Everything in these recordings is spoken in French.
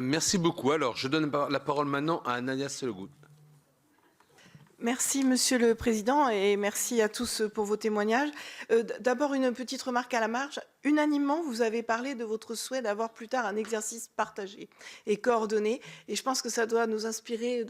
Merci beaucoup. Alors, je donne la parole maintenant à Nadia Selegout. Merci Monsieur le Président et merci à tous pour vos témoignages. D'abord une petite remarque à la marge. Unanimement, vous avez parlé de votre souhait d'avoir plus tard un exercice partagé et coordonné. Et je pense que ça doit nous inspirer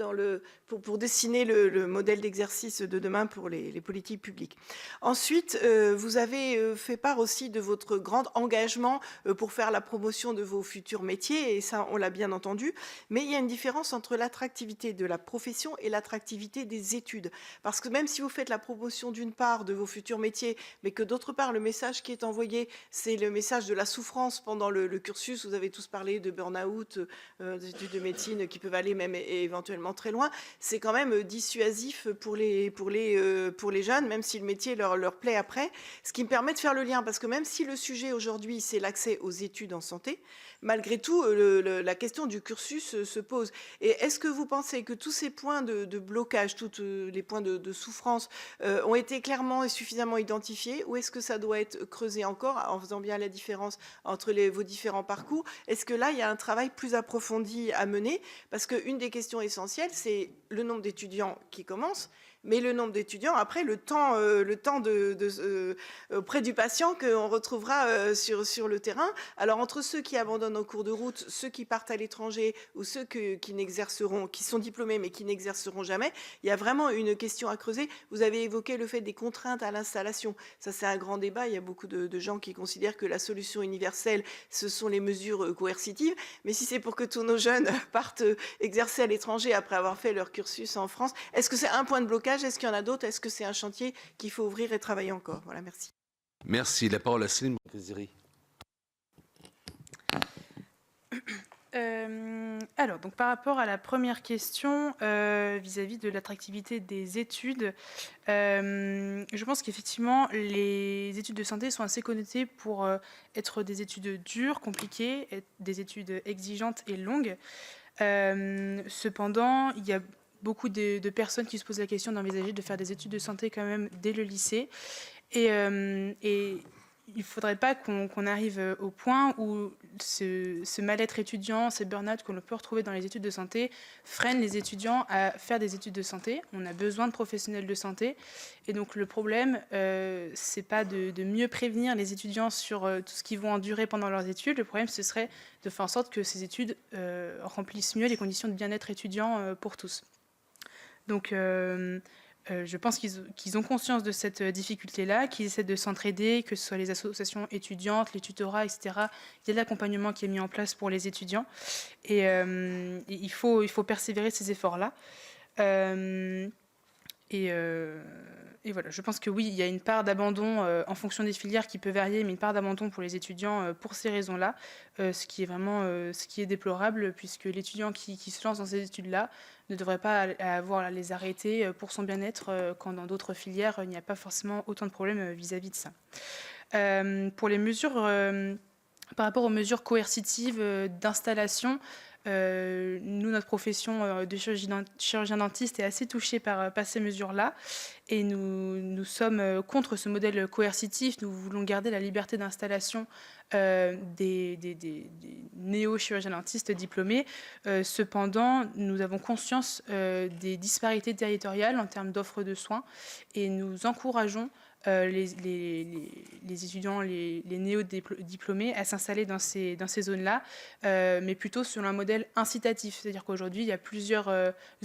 pour dessiner le modèle d'exercice de demain pour les politiques publiques. Ensuite, vous avez fait part aussi de votre grand engagement pour faire la promotion de vos futurs métiers. Et ça, on l'a bien entendu. Mais il y a une différence entre l'attractivité de la profession et l'attractivité des études. Parce que même si vous faites la promotion d'une part de vos futurs métiers, mais que d'autre part, le message qui est envoyé, c'est le message de la souffrance pendant le cursus. Vous avez tous parlé de burn-out, des études de médecine qui peuvent aller même éventuellement très loin. C'est quand même dissuasif pour les jeunes, même si le métier leur plaît après. Ce qui me permet de faire le lien, parce que même si le sujet aujourd'hui, c'est l'accès aux études en santé, malgré tout, la question du cursus se pose. Et est-ce que vous pensez que tous ces points de blocage, tous les points de souffrance ont été clairement et suffisamment identifiés, ou est-ce que ça doit être creusé encore en faisant bien la différence entre vos différents parcours? Est-ce que là, il y a un travail plus approfondi à mener? Parce qu'une des questions essentielles, c'est le nombre d'étudiants qui commencent, mais le nombre d'étudiants, après, le temps auprès du patient qu'on retrouvera sur le terrain. Alors, entre ceux qui abandonnent en cours de route, ceux qui partent à l'étranger ou ceux qui sont diplômés mais qui n'exerceront jamais, il y a vraiment une question à creuser. Vous avez évoqué le fait des contraintes à l'installation. Ça, c'est un grand débat. Il y a beaucoup de gens qui considèrent que la solution universelle, ce sont les mesures coercitives. Mais si c'est pour que tous nos jeunes partent exercer à l'étranger après avoir fait leur cursus en France, est-ce que c'est un point de blocage? Est-ce qu'il y en a d'autres? Est-ce que c'est un chantier qu'il faut ouvrir et travailler encore? Voilà, merci. Merci. La parole à Céline Bréziri. Alors, donc par rapport à la première question vis-à-vis de l'attractivité des études, je pense qu'effectivement les études de santé sont assez connotées pour être des études dures, compliquées, des études exigeantes et longues. Cependant, il y a beaucoup de personnes qui se posent la question d'envisager de faire des études de santé quand même dès le lycée. Et il ne faudrait pas qu'on arrive au point où ce mal-être étudiant, ces burn-out que l'on peut retrouver dans les études de santé freinent les étudiants à faire des études de santé. On a besoin de professionnels de santé. Et donc le problème, c'est pas de mieux prévenir les étudiants sur tout ce qu'ils vont endurer pendant leurs études. Le problème, ce serait de faire en sorte que ces études remplissent mieux les conditions de bien-être étudiant pour tous. Donc, je pense qu'ils ont conscience de cette difficulté-là, qu'ils essaient de s'entraider, que ce soit les associations étudiantes, les tutorats, etc. Il y a de l'accompagnement qui est mis en place pour les étudiants. Et il faut persévérer ces efforts-là. Et voilà, je pense que oui, il y a une part d'abandon en fonction des filières qui peut varier, mais une part d'abandon pour les étudiants pour ces raisons-là, ce qui est vraiment ce qui est déplorable, puisque l'étudiant qui se lance dans ces études-là ne devrait pas avoir à les arrêter pour son bien-être, quand dans d'autres filières, il n'y a pas forcément autant de problèmes vis-à-vis de ça. Pour les mesures, par rapport aux mesures coercitives d'installation, nous, notre profession de chirurgien dentiste est assez touchée par ces mesures-là et nous sommes contre ce modèle coercitif. Nous voulons garder la liberté d'installation des néo-chirurgiens dentistes diplômés. Cependant, nous avons conscience des disparités territoriales en termes d'offres de soins et nous encourageons les étudiants, les néo-diplômés à s'installer dans ces zones-là, mais plutôt selon un modèle incitatif. C'est-à-dire qu'aujourd'hui, il y a plusieurs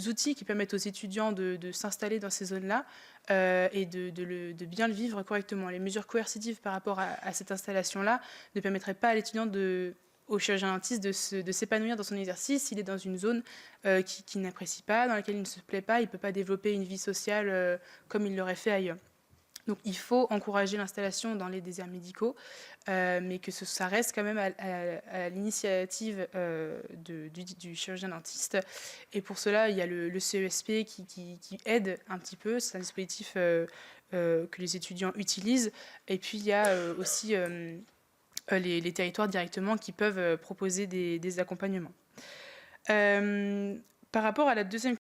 outils qui permettent aux étudiants de s'installer dans ces zones-là et de bien le vivre correctement. Les mesures coercitives par rapport à cette installation-là ne permettraient pas à l'étudiant au chirurgien dentiste de s'épanouir dans son exercice. S'il est dans une zone qu'il n'apprécie pas, dans laquelle il ne se plaît pas, il ne peut pas développer une vie sociale comme il l'aurait fait ailleurs. Donc il faut encourager l'installation dans les déserts médicaux, mais que ça reste quand même à l'initiative du chirurgien dentiste. Et pour cela, il y a le CESP qui aide un petit peu. C'est un dispositif que les étudiants utilisent. Et puis il y a aussi les territoires directement qui peuvent proposer des accompagnements. Par rapport à la deuxième